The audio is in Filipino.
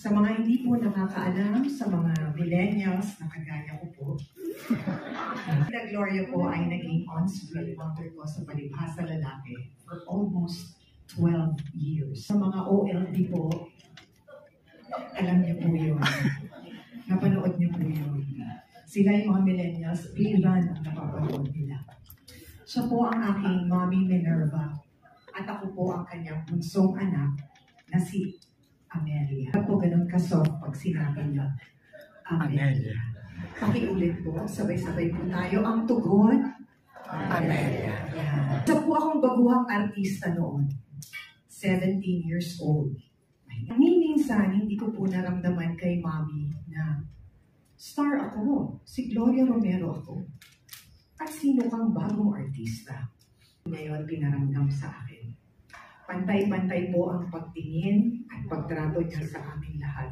Sa mga hindi po nakakaalam, sa mga millennials na kagaya ko po, The Gloria po ay naging on-screen wonder ko sa Palibhasa Lalaki for almost 12 years. Sa mga OLD po, alam niyo po yun. Napanood niyo po yun. Sila yung mga millennials, rerun ang napapanood nila. Siya po ang aking mommy Minerva at ako po ang kanyang bunsong anak na si Amelia. At po ganun ka-soft pag sinabi niya, Amelia. Pakiulit po, sabay-sabay po tayo ang tugon, Amelia. Yeah. Isa po akong baguhang artista noon, 17 years old. Minsan, hindi ko po naramdaman kay mommy na star ako, si Gloria Romero ako. At sino kang bagong artista? Ngayon, pinaramdam sa akin. Pantay-pantay po ang pagtingin at pagtrato niya sa aming lahat.